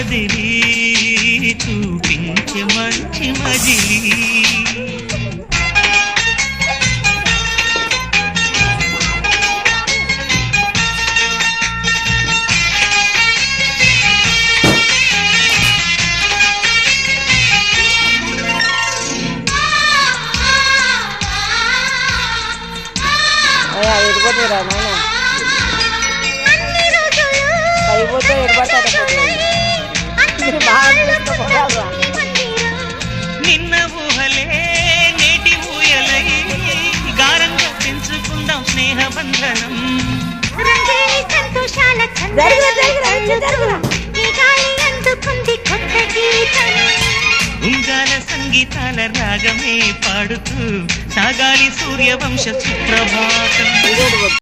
కదిలి చూపించే మంచి మజిలీ ఎడిపోతారా నాయన అయిపోతే ఎడబడతాడు నిన్న ఊహలే నేటి ఊయలై గారంగా పెంచుకుందాం స్నేహబంధనం ఉంగాల సంగీతాల రాగమే పాడుతూ సాగాలి సూర్యవంశ సుప్రభాతం.